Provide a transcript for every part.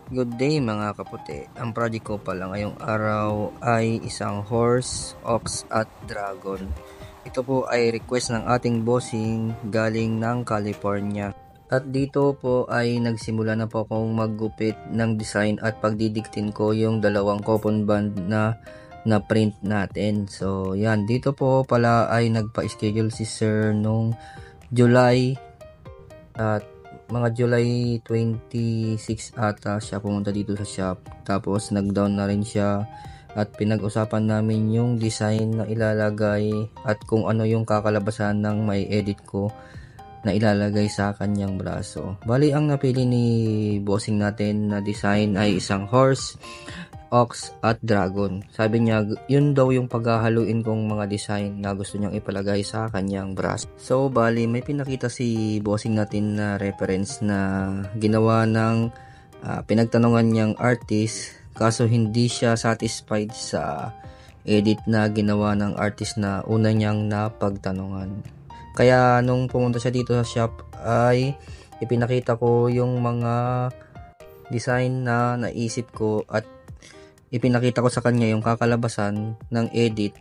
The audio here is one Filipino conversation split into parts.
Good day mga kaputi. Ang project ko pala ngayong araw ay isang horse, ox at dragon. Ito po ay request ng ating bossing galing ng California. At dito po ay nagsimula na po akong maggupit ng design at pagdidiktin ko yung dalawang coupon band na print natin. So yan, dito po pala ay nagpa-schedule si sir nung July at mga July 26 ata siya pumunta dito sa shop. Tapos nag-down na rin siya at pinag-usapan namin yung design na ilalagay at kung ano yung kakalabasan ng may edit ko na ilalagay sa kanyang braso. Bali, ang napili ni bossing natin na design ay isang horse, ox at dragon. Sabi niya, yun daw yung paghahaluin kong mga design na gusto niyang ipalagay sa kanyang braso. So, bali, may pinakita si bossing natin na reference na ginawa ng pinagtanungan niyang artist, kaso hindi siya satisfied sa edit na ginawa ng artist na una niyang napagtanungan. Kaya nung pumunta siya dito sa shop ay ipinakita ko yung mga design na naisip ko at ipinakita ko sa kanya yung kakalabasan ng edit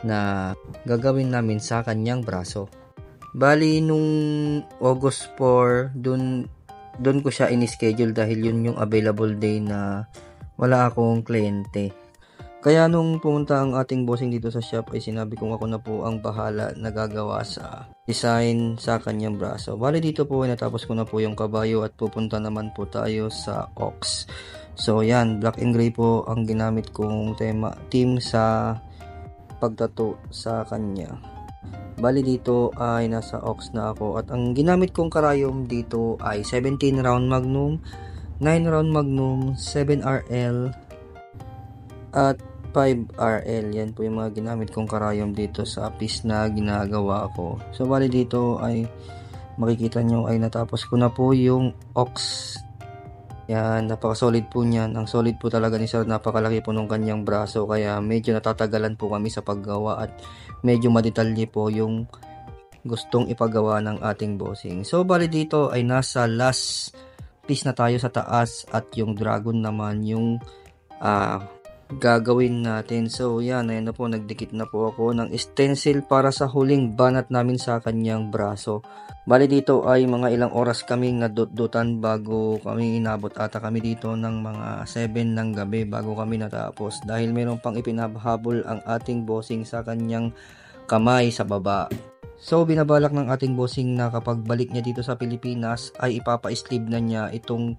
na gagawin namin sa kanyang braso. Bali, nung August 4, dun ko siya in-schedule dahil yun yung available day na wala akong kliyente. Kaya nung pumunta ang ating bossing dito sa shop ay sinabi kong ako na po ang bahala na gagawa sa design sa kanyang braso. Bali, dito po ay natapos ko na po yung kabayo at pupunta naman po tayo sa ox. So yan, black and gray po ang ginamit kong team sa pagtato sa kanya. Bali, dito ay nasa ox na ako at ang ginamit kong karayom dito ay 17 round magnum, 9 round magnum, 7RL at 5RL. Yan po yung mga ginamit kong karayom dito sa piece na ginagawa ko. So bali, dito ay makikita nyo ay natapos ko na po yung ox. Yan, napaka-solid po niyan. Ang solid po talaga ni sir, napakalaki po ng kanyang braso. Kaya medyo natatagalan po kami sa paggawa at medyo madetalye po yung gustong ipagawa ng ating bossing. So, bali dito ay nasa last piece na tayo sa taas at yung dragon naman yung gagawin natin. So, yan, ayun na po, nagdikit na po ako ng stencil para sa huling banat namin sa kanyang braso. Bali, dito ay mga ilang oras kaming nadut-dutan bago kami inabot ata kami dito ng mga 7 ng gabi bago kami natapos dahil mayroon pang ipinahabol ang ating bossing sa kanyang kamay sa baba. So, binabalak ng ating bossing na kapag balik niya dito sa Pilipinas ay ipapa-sleeve na niya itong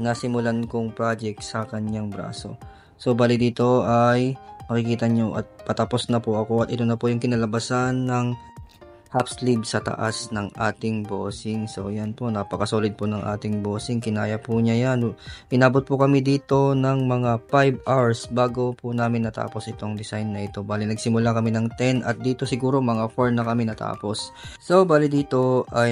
nasimulan kong project sa kanyang braso. So, bali dito ay makikita nyo at patapos na po ako at ito na po yung kinalabasan ng half sleeve sa taas ng ating bossing. So yan po, napakasolid po ng ating bossing, kinaya po niya yan. Inabot po kami dito ng mga 5 hours bago po namin natapos itong design na ito. Bali, nagsimula kami ng 10 at dito siguro mga 4 na kami natapos. So bali, dito ay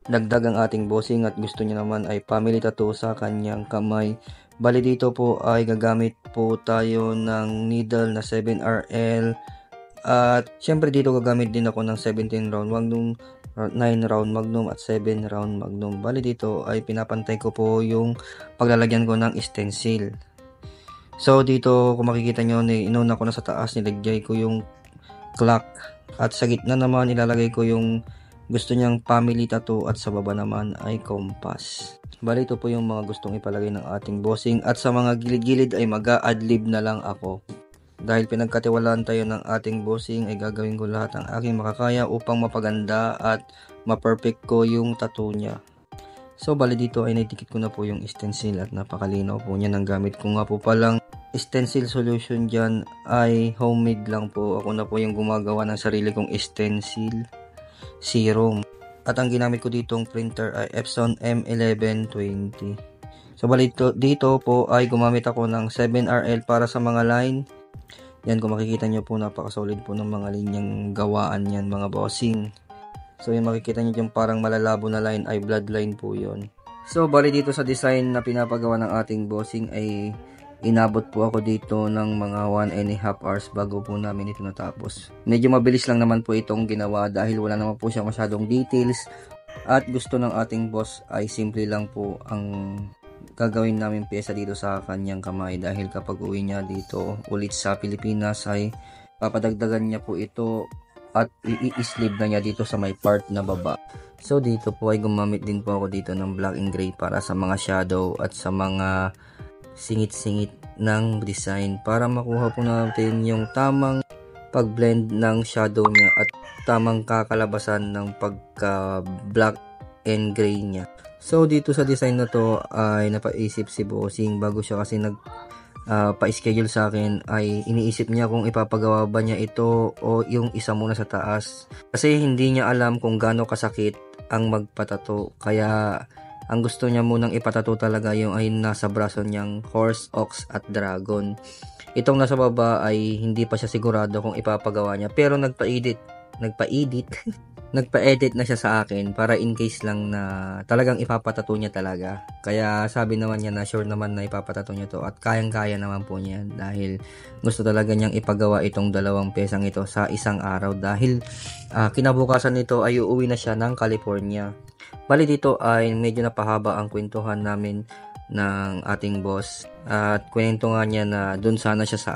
nagdag ang ating bossing at gusto niya naman ay family tattoo sa kanyang kamay. Bali, dito po ay gagamit po tayo ng needle na 7RL. At syempre dito gagamit din ako ng 17 round magnum, 9 round magnum at 7 round magnum. Bali, dito ay pinapantay ko po yung paglalagyan ko ng stencil. So dito kung makikita nyo, inuna ko na sa taas, nilagay ko yung clock at sa gitna naman ilalagay ko yung gusto niyang family tattoo at sa baba naman ay compass. Bali, ito po yung mga gustong ipalagay ng ating bossing at sa mga gilid-gilid ay mag-a-adlib na lang ako. Dahil pinagkatiwalaan tayo ng ating bossing ay gagawin ko lahat ang aking makakaya upang mapaganda at ma-perfect ko yung tattoo niya. So bali, dito ay naidikit ko na po yung stencil at napakalinaw po niya. Ang gamit ko nga po palang stencil solution dyan ay homemade lang po. Ako na po yung gumagawa ng sarili kong stencil serum. At ang ginamit ko ditong printer ay Epson M1120. So bali, dito po ay gumamit ako ng 7RL para sa mga line. Yan, kung makikita nyo po, napakasolid po ng mga linyang gawaan yan mga bossing. So yung makikita nyo yung parang malalabo na line ay bloodline po yon. So bali, dito sa design na pinapagawa ng ating bossing ay inabot po ako dito ng mga 1.5 hours bago po namin ito natapos. Medyo mabilis lang naman po itong ginawa dahil wala naman po siya masyadong details at gusto ng ating boss ay simple lang po ang gagawin namin pyesa dito sa kanyang kamay, dahil kapag uwi niya dito ulit sa Pilipinas ay papadagdagan niya po ito at i-sleeve na niya dito sa may part na baba. So dito po ay gumamit din po ako dito ng black and gray para sa mga shadow at sa mga singit-singit ng design, para makuha po natin yung tamang pag-blend ng shadow niya at tamang kakalabasan ng pagka black and gray niya. So dito sa design na to ay napaisip si bossing, bago siya kasi pa-schedule sa akin, ay iniisip niya kung ipapagawa ba niya ito o yung isa muna sa taas, kasi hindi niya alam kung gaano kasakit ang magpatato, kaya ang gusto niya munang ipatato talaga yung ay nasa braso niyang horse, ox at dragon. Itong nasa baba ay hindi pa siya sigurado kung ipapagawa niya, pero nagpa-edit nagpa-edit na siya sa akin para in case lang na talagang ipapatato niya talaga. Kaya sabi naman niya na sure naman na ipapatato niya to at kayang-kaya naman po niya, dahil gusto talaga niyang ipagawa itong dalawang pyesang ito sa isang araw, dahil kinabukasan nito ay uuwi na siya ng California. Bali dito ay medyo napahaba ang kwentuhan namin ng ating boss, at kwento nga niya na dun sana siya sa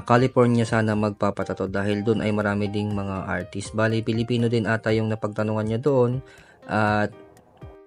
California sana magpapatato, dahil doon ay marami ding mga artist. Bali Pilipino din ata yung napagtanungan niya doon, at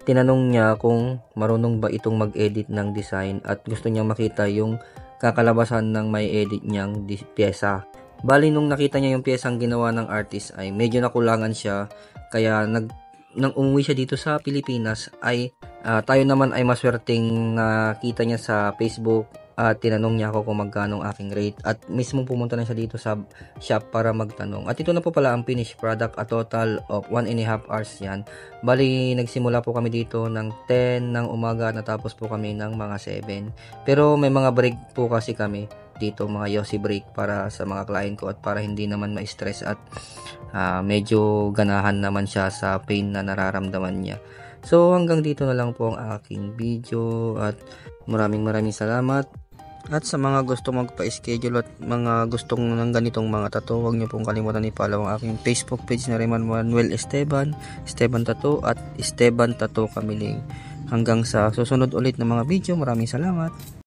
tinanong niya kung marunong ba itong mag-edit ng design at gusto niyang makita yung kakalabasan ng may edit niyang pyesa. Bali nung nakita niya yung pyesang ginawa ng artist ay medyo nakulangan siya, kaya nang umuwi siya dito sa Pilipinas ay tayo naman ay maswerteng nakita niya sa Facebook at tinanong niya ako kung magkano ang aking rate, at mismo pumunta na siya dito sa shop para magtanong. At ito na po pala ang finished product, a total of 1.5 hours yan. Bali nagsimula po kami dito ng 10 ng umaga, natapos po kami ng mga 7, pero may mga break po kasi kami dito, mga yosi break para sa mga client ko at para hindi naman ma-stress at medyo ganahan naman siya sa pain na nararamdaman niya. So hanggang dito na lang po ang aking video, at maraming salamat. At sa mga gusto magpa-schedule at mga gustong ng ganitong mga tattoo, huwag niyo pong kalimutan i-follow ang aking Facebook page na Raymond Manuel Esteban, Esteban Tattoo at Esteban Tattoo Kamiling. Hanggang sa susunod ulit na mga video, maraming salamat.